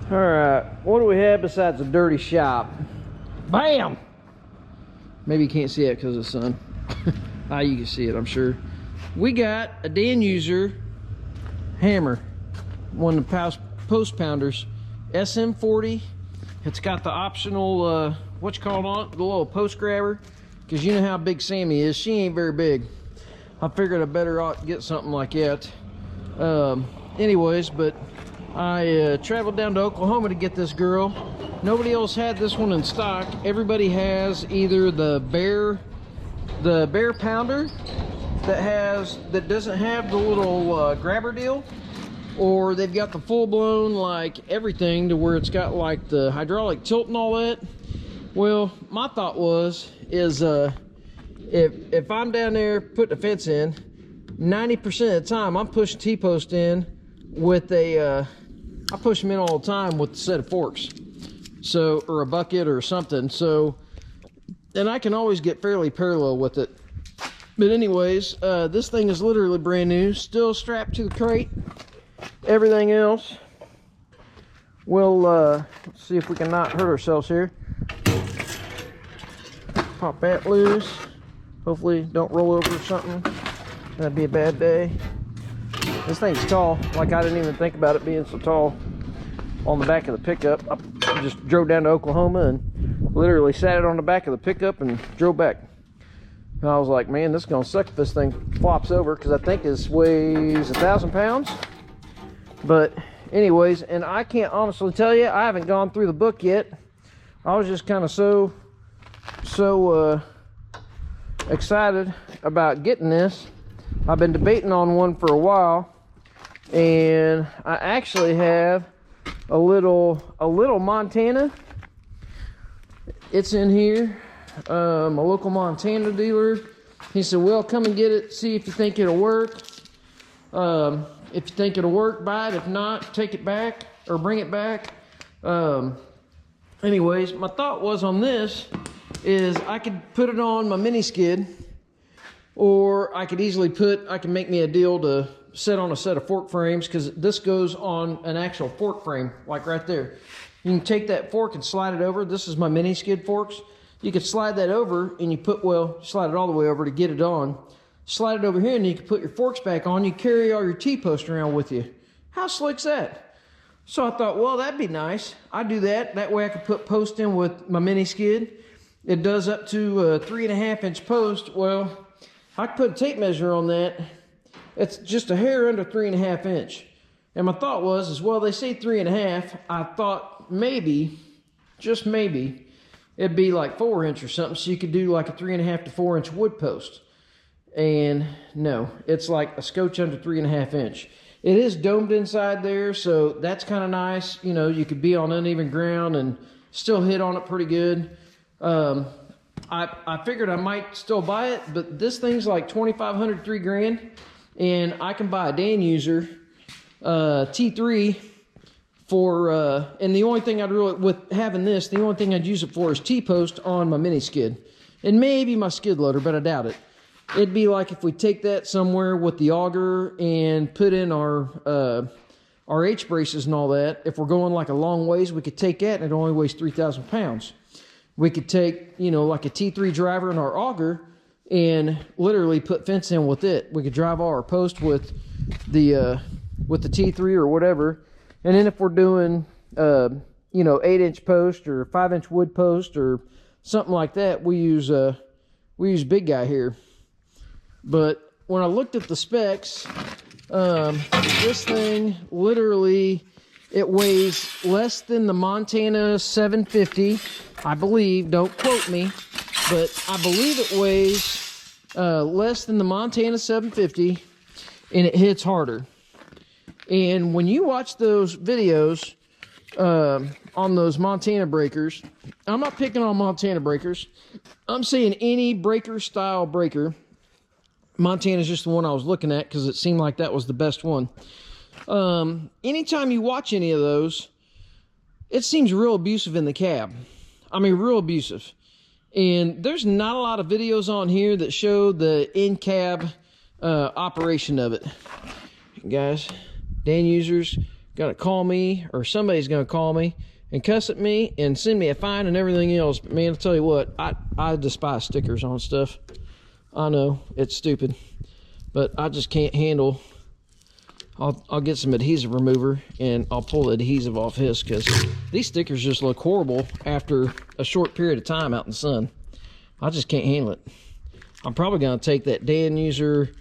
All right, what do we have besides a dirty shop? Bam! Maybe you can't see it because of the sun. You can see it, I'm sure. We got a Danuser hammer, one of the post pounders, SM40. It's got the optional, what you call it on it, the little post grabber, because you know how big Sammy is. She ain't very big. I figured I better ought to get something like that. Anyways, but I traveled down to Oklahoma to get this girl. Nobody else had this one in stock. Everybody has either the bear pounder that doesn't have the little grabber deal, or they've got the full-blown like everything to where it's got like the hydraulic tilt and all that. Well, my thought is if I'm down there putting a fence in, 90% of the time I'm pushing T-post in with a I push them in all the time with a set of forks, so, or a bucket or something, so, and I can always get fairly parallel with it. But anyways, this thing is literally brand new, still strapped to the crate. Everything else, we'll let's see if we can not hurt ourselves here. Pop that loose. Hopefully don't roll over or something. That'd be a bad day. This thing's tall. Like, I didn't even think about it being so tall. On the back of the pickup, I just drove down to Oklahoma and literally sat it on the back of the pickup and drove back. And I was like, man, this is gonna suck if this thing flops over, because I think this weighs 1,000 pounds. But anyways, and I can't honestly tell you, I haven't gone through the book yet. I was just kind of so excited about getting this. I've been debating on one for a while, and I actually have a little Montana. It's in here. A local Montana dealer. He said, well, come and get it, see if you think it'll work. If you think it'll work, buy it. If not, take it back or bring it back. Anyways, my thought was on this is I could put it on my mini skid, or I could easily I can make me a deal to set on a set of fork frames, because this goes on an actual fork frame, like right there. You can take that fork and slide it over. This is my mini skid forks. You could slide that over and you slide it all the way over to get it on. Slide it over here and you can put your forks back on. You carry all your T-post around with you. How slick's that? So I thought, well, that'd be nice. I'd do that. That way I could put post in with my mini skid. It does up to a 3.5-inch post. Well, I could put a tape measure on that. It's just a hair under 3.5 inch. And my thought was, well, they say 3.5. I thought maybe, just maybe, it'd be like 4 inch or something, so you could do like a 3.5 to 4 inch wood post. And no, it's like a scotch under 3.5 inch. It is domed inside there, so that's kind of nice. You know, you could be on uneven ground and still hit on it pretty good. I figured I might still buy it, but this thing's like $2,500, $3,000, and I can buy a Danuser T3 for, and the only thing I'd really, with having this, the only thing I'd use it for is T-post on my mini skid, and maybe my skid loader, but I doubt it. It'd be like if we take that somewhere with the auger and put in our H braces and all that. If we're going like a long ways, we could take that and it only weighs 3,000 pounds. We could take, you know, like a T3 driver in our auger and literally put fence in with it. We could drive all our post with the T3 or whatever. And then if we're doing, you know, 8-inch post or 5-inch wood post or something like that, we use big guy here. But when I looked at the specs, this thing literally, it weighs less than the Montana 750, I believe. Don't quote me, but I believe it weighs less than the Montana 750, and it hits harder. And when you watch those videos on those Montana breakers, I'm not picking on Montana breakers. I'm saying any breaker style breaker. Montana's just the one I was looking at because it seemed like that was the best one. Anytime you watch any of those, it seems real abusive in the cab. I mean, real abusive. And there's not a lot of videos on here that show the in-cab operation of it. Guys, Danusers gonna call me, or somebody's gonna call me and cuss at me and send me a fine and everything else. But man, I'll tell you what, I despise stickers on stuff. I know it's stupid, but I just can't handle. I'll get some adhesive remover and I'll pull the adhesive off his, because these stickers just look horrible after a short period of time out in the sun. I just can't handle it. I'm probably gonna take that Danuser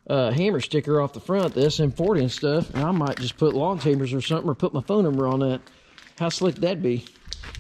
hammer sticker off the front, the SM40 and stuff, and I might just put lawn tamers or something, or put my phone number on that. How slick that'd be.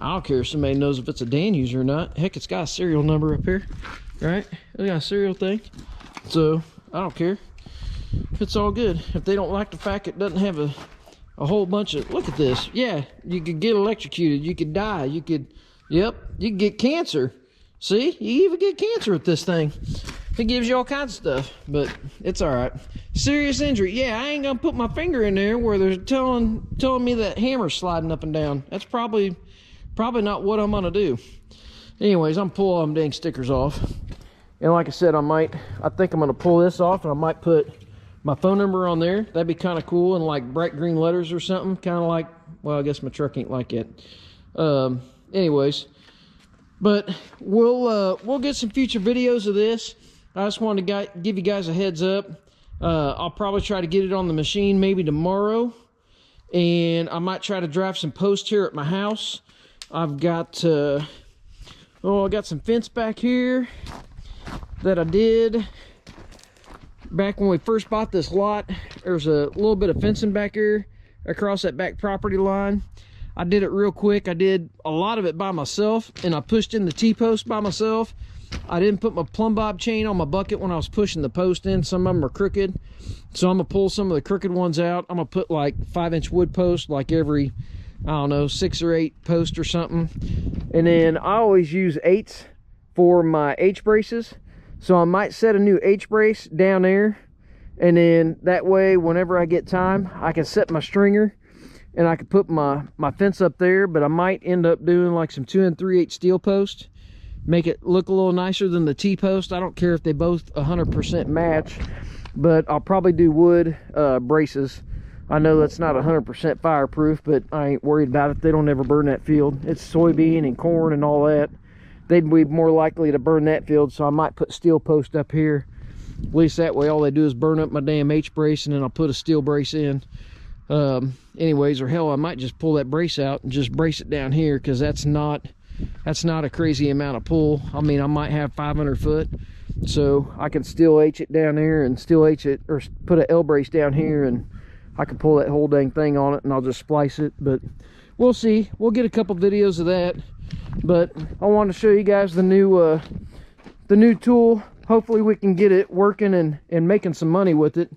I don't care if somebody knows if it's a Danuser or not. Heck, it's got a serial number up here, right? It's got a serial thing, so I don't care. It's all good. If they don't like the fact it doesn't have a whole bunch of, look at this. Yeah, you could get electrocuted, you could die, you could, yep, you could get cancer. See, you even get cancer with this thing. It gives you all kinds of stuff, but it's all right. Serious injury, yeah, I ain't gonna put my finger in there where they're telling me that hammer's sliding up and down. That's probably not what I'm gonna do. Anyways, I'm pulling all them dang stickers off. And like I said, I think I'm gonna pull this off, and I might put my phone number on there. That'd be kind of cool, in like bright green letters or something, kind of like, well, I guess my truck ain't like it. Anyways, but we'll get some future videos of this. I just wanted to give you guys a heads up. I'll probably try to get it on the machine maybe tomorrow, and I might try to drive some posts here at my house. I've got I got some fence back here that I did back when we first bought this lot. There's a little bit of fencing back here across that back property line. I did it real quick. I did a lot of it by myself, and I pushed in the T-post by myself. I didn't put my plumb bob chain on my bucket when I was pushing the post in. Some of them are crooked, so I'm gonna pull some of the crooked ones out. I'm gonna put like 5-inch wood post, like every, I don't know, 6 or 8 posts or something. And then I always use 8s for my H braces, so I might set a new H brace down there, and then that way whenever I get time I can set my stringer and I can put my fence up there. But I might end up doing like some 2 3/8 steel post, make it look a little nicer than the T-post. I don't care if they both 100% match, but I'll probably do wood braces. I know that's not 100% fireproof, but I ain't worried about it. They don't ever burn that field. It's soybean and corn and all that. They'd be more likely to burn that field, so I might put steel post up here. At least that way all they do is burn up my damn H brace, and then I'll put a steel brace in. Anyways, or hell, I might just pull that brace out and just brace it down here, because that's not a crazy amount of pull. I mean, I might have 500 foot, so I can still H it down there and still H it, or put an L brace down here, and I can pull that whole dang thing on it, and I'll just splice it. But we'll see. We'll get a couple videos of that. But I wanted to show you guys the new tool. Hopefully we can get it working and making some money with it.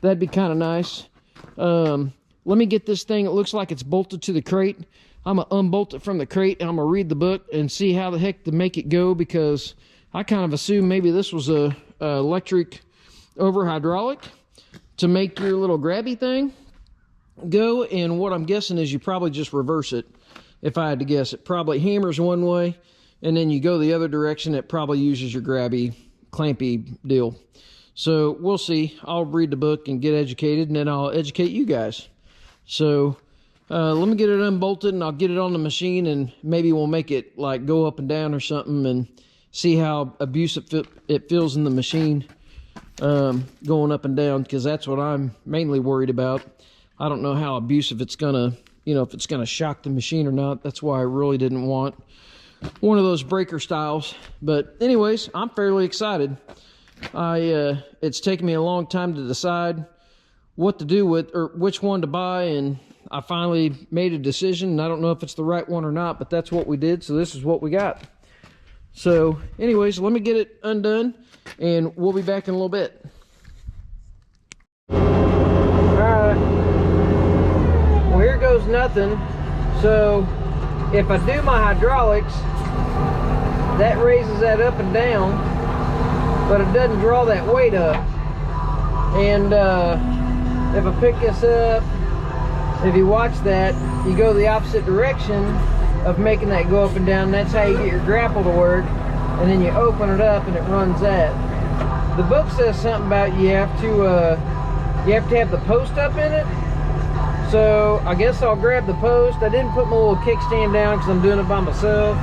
That'd be kind of nice. Let me get this thing. It looks like it's bolted to the crate. I'm gonna unbolt it from the crate, and I'm gonna read the book and see how the heck to make it go, because I kind of assumed maybe this was a electric over hydraulic to make your little grabby thing go. And what I'm guessing is you probably just reverse it. If I had to guess, it probably hammers one way, and then you go the other direction. It probably uses your grabby clampy deal. So we'll see. I'll read the book and get educated, and then I'll educate you guys. So let me get it unbolted, and I'll get it on the machine, and maybe we'll make it like go up and down or something, and see how abusive it feels in the machine, going up and down, because that's what I'm mainly worried about. I don't know how abusive it's gonna, if it's gonna shock the machine or not. That's why I really didn't want one of those breaker styles. But anyways, I'm fairly excited. It's taken me a long time to decide what to do with, or which one to buy, and I finally made a decision, and I don't know if it's the right one or not, but that's what we did, so this is what we got. So anyways, let me get it undone, and we'll be back in a little bit. Alright, well, here goes nothing. So if I do my hydraulics, that raises that up and down, but it doesn't draw that weight up. And if I pick this up, if you watch that, you go the opposite direction of making that go up and down. That's how you get your grapple to work. And then you open it up and it runs that. The book says something about you have to have the post up in it. So I guess I'll grab the post. I didn't put my little kickstand down because I'm doing it by myself.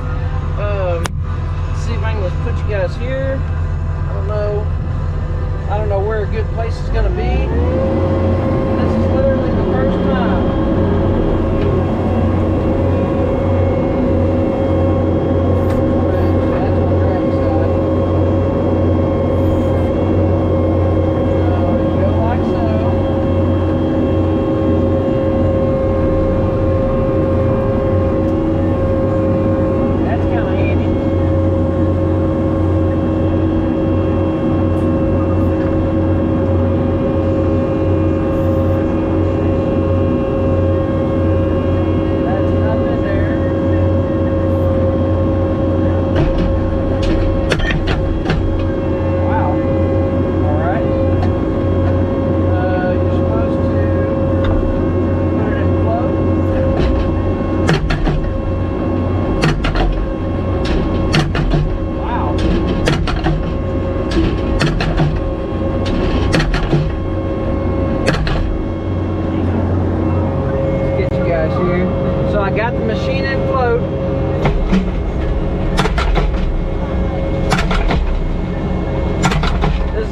Let's see if I can just put you guys here. I don't know where a good place is gonna be. This is literally the first time.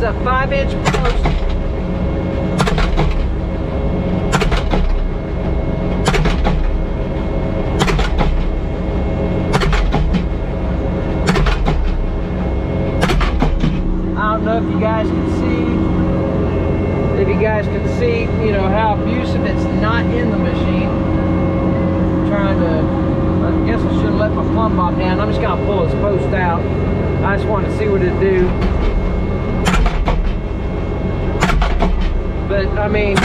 A 5-inch post. I don't know if you guys can see, you know, how abusive it's not in the machine. I guess I should have let my plumb bob down. I'm just gonna pull this post out. I just wanted to see what it'd do. But I mean,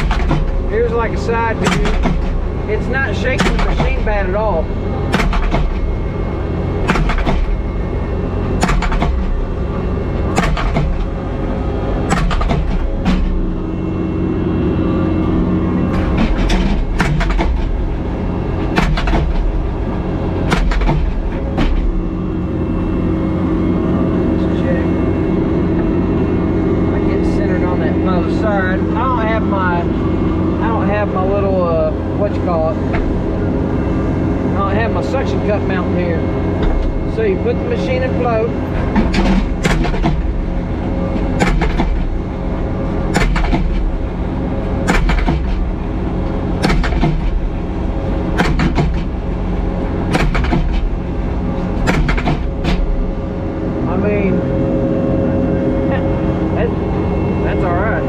here's like a side view. It's not shaking the machine bad at all. Suction cup mount here. So you put the machine in float. I mean, that's all right.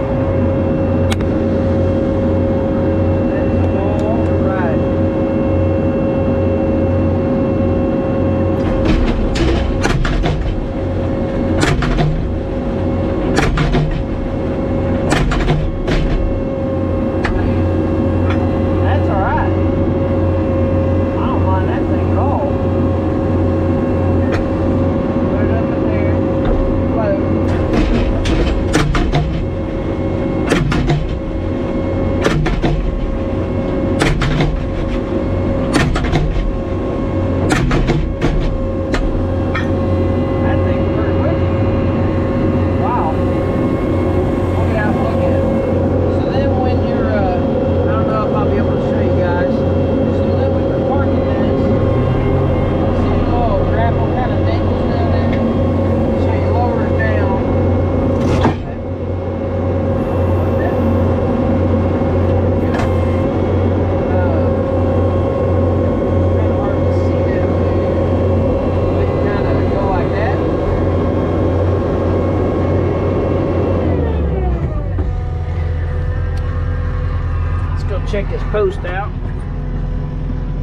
Check this post out.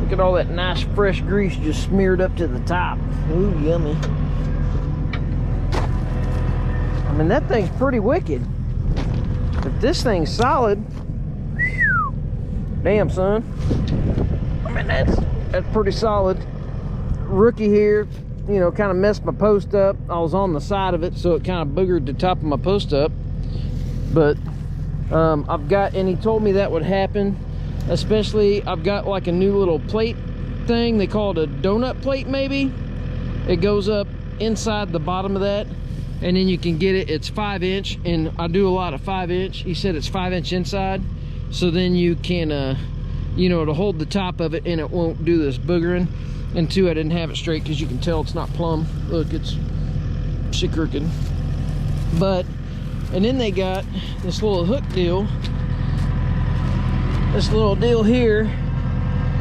Look at all that nice fresh grease just smeared up to the top. Ooh, yummy. I mean, that thing's pretty wicked. If this thing's solid, damn, son. I mean, that's pretty solid. Rookie here, you know, kind of messed my post up. I was on the side of it, so it kind of boogered the top of my post up. But I've got, and he told me that would happen, especially I've got like a new little plate thing. They call it a donut plate, maybe. It goes up inside the bottom of that, and then you can get it. It's 5-inch, and I do a lot of 5-inch. He said it's 5-inch inside, so then you can you know, to hold the top of it and it won't do this boogering. And two, I didn't have it straight because you can tell it's not plumb. Look, it's crooked. But, and then they got this little hook deal. This little deal here.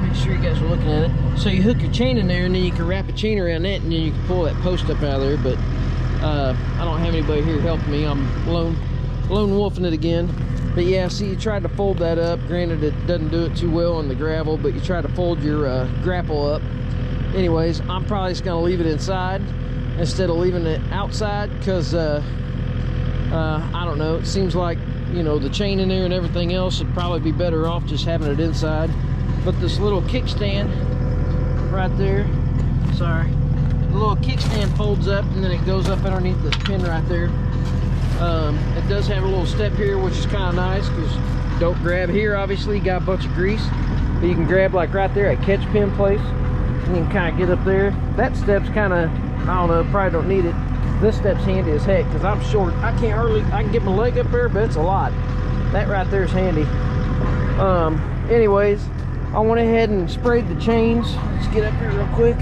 Make sure you guys are looking at it. So you hook your chain in there, and then you can wrap a chain around that, and then you can pull that post up out of there. But I don't have anybody here helping me. I'm lone wolfing it again. But yeah, see, you tried to fold that up. Granted, it doesn't do it too well on the gravel, but you try to fold your grapple up. Anyways, I'm probably just gonna leave it inside instead of leaving it outside, because I don't know, it seems like, you know, the chain in there and everything else would probably be better off just having it inside. But this little kickstand right there, sorry, the little kickstand folds up and then it goes up underneath this pin right there. It does have a little step here, which is kind of nice, because you don't grab here, obviously you got a bunch of grease, but you can grab like right there at catch pin place, and you can kind of get up there. That step's kind of, I don't know, probably don't need it. This step's handy as heck, because I'm short. I can get my leg up there, but it's a lot. That right there is handy. Anyways, I went ahead and sprayed the chains. Let's get up here real quick.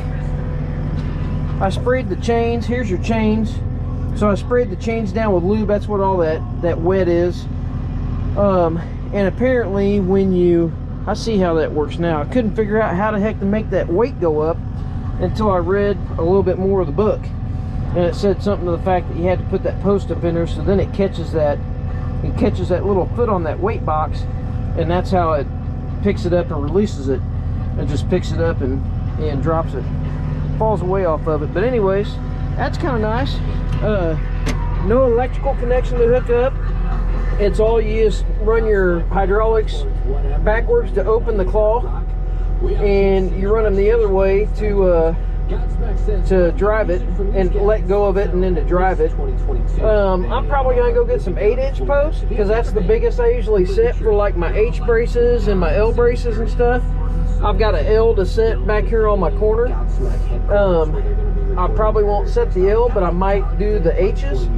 I sprayed the chains. Here's your chains. So I sprayed the chains down with lube. That's what all that wet is. And apparently when I see how that works now. I couldn't figure out how the heck to make that weight go up until I read a little bit more of the book. And it said something to the fact that you had to put that post up in there, so then it catches that little foot on that weight box, and that's how it picks it up and releases it. It just picks it up and drops it. Falls away off of it. But anyways, that's kind of nice. No electrical connection to hook up. It's all you just run your hydraulics backwards to open the claw, and you run them the other way to drive it, and let go of it, and then to drive it. I'm probably gonna go get some 8-inch posts, because that's the biggest I usually set for like my H braces and my L braces and stuff. I've got an L to set back here on my corner. I probably won't set the L, but I might do the H's.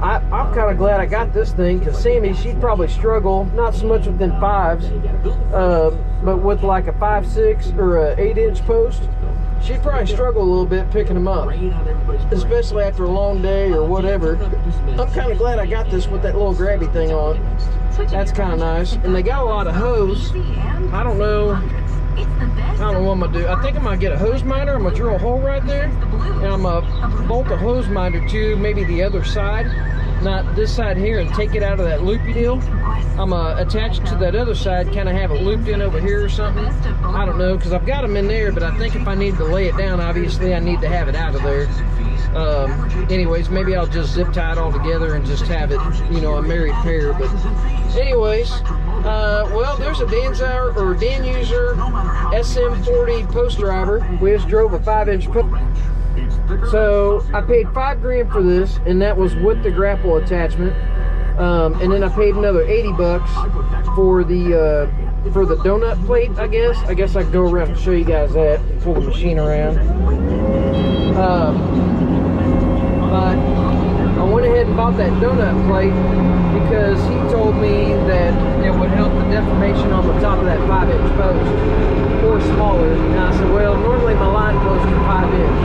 I'm kind of glad I got this thing, because Sammy, she'd probably struggle, not so much with them 5s, but with like a 5/6 or a 8-inch post. She'd probably struggle a little bit picking them up, especially after a long day or whatever. I'm kind of glad I got this with that little grabby thing on. That's kind of nice. And they got a lot of hose. I don't know what I'm gonna do. I think I'm gonna get a hose minder. I'm gonna drill a hole right there, and I'm gonna bolt a hose minder to maybe the other side, not this side here, and take it out of that loopy deal. I'm gonna attach it to that other side, kind of have it looped in over here or something. I don't know, because I've got them in there, but I think if I need to lay it down, obviously I need to have it out of there. Anyways, maybe I'll just zip tie it all together and just have it, you know, a married pair. But anyways, well, there's a Danuser SM40 post driver. We just drove a 5-inch post. So I paid $5 grand for this, and that was with the grapple attachment. And then I paid another 80 bucks for the donut plate. I guess I can go around and show you guys that. Pull the machine around. But I went ahead and bought that donut plate because he told me that it would help the deformation on the top of that 5-inch post, or smaller. And I said, well, normally my line posts are 5-inch.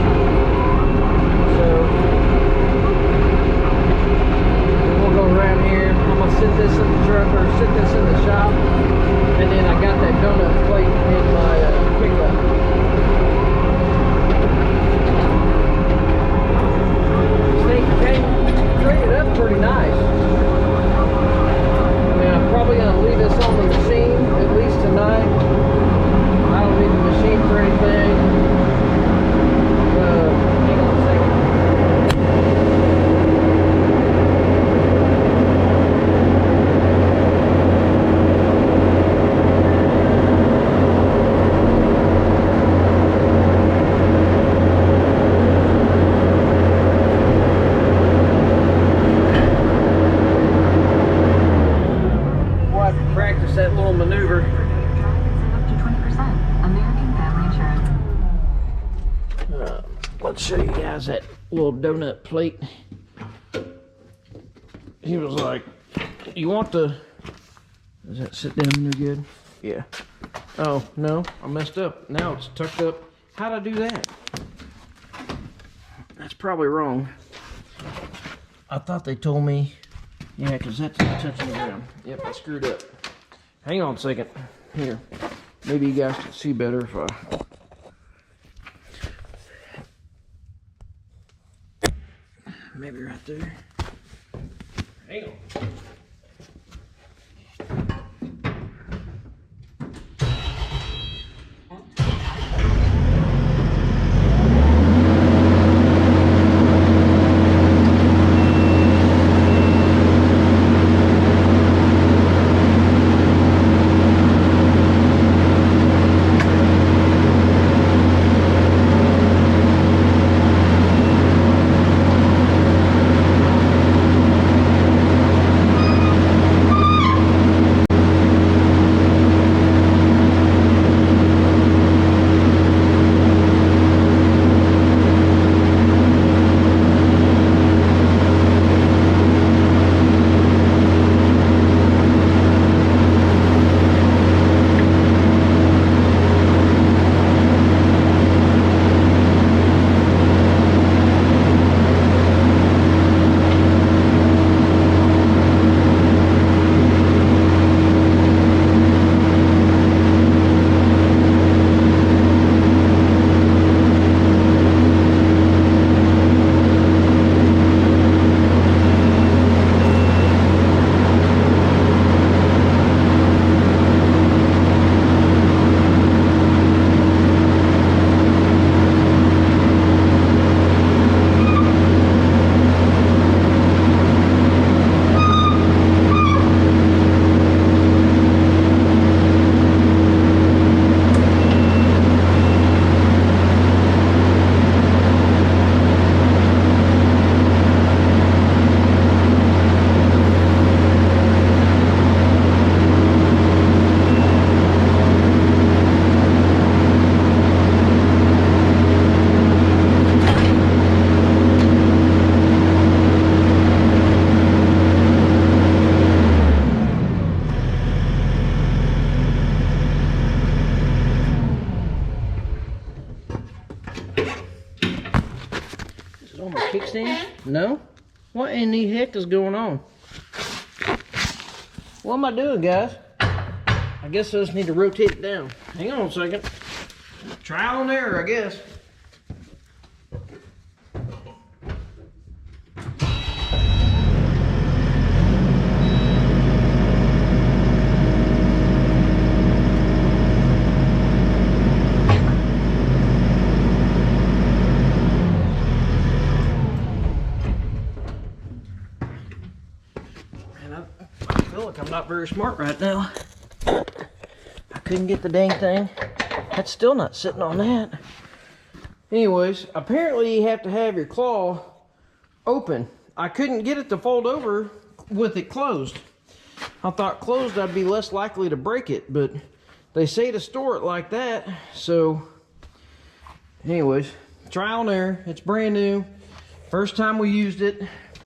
So we'll go around here. I'm gonna sit this in the truck, or sit this in the shop, and then I got that donut plate in my pickup. Traded up pretty nice. I mean, I'm probably gonna leave this on the machine at least tonight. I don't need the machine for anything. Hang on a second. That little maneuver. Let's show you guys that little donut plate. He was like, you want the, does that sit down in there good? Yeah. Oh, no, I messed up. Now it's tucked up. How'd I do that? That's probably wrong. I thought they told me, yeah, because that's touching the ground. Yep, I screwed up. Hang on a second. Here, maybe you guys can see better if I... Maybe right there. Hang on. On my kickstand? No? What in the heck is going on? What am I doing, guys? I guess I just need to rotate it down. Hang on a second. Trial and error, I guess. I feel like I'm not very smart right now. I couldn't get the dang thing. That's still not sitting on that. Anyways, apparently you have to have your claw open. I couldn't get it to fold over with it closed. I thought closed I'd be less likely to break it, but they say to store it like that. So anyways, trial and error. It's brand new. First time we used it.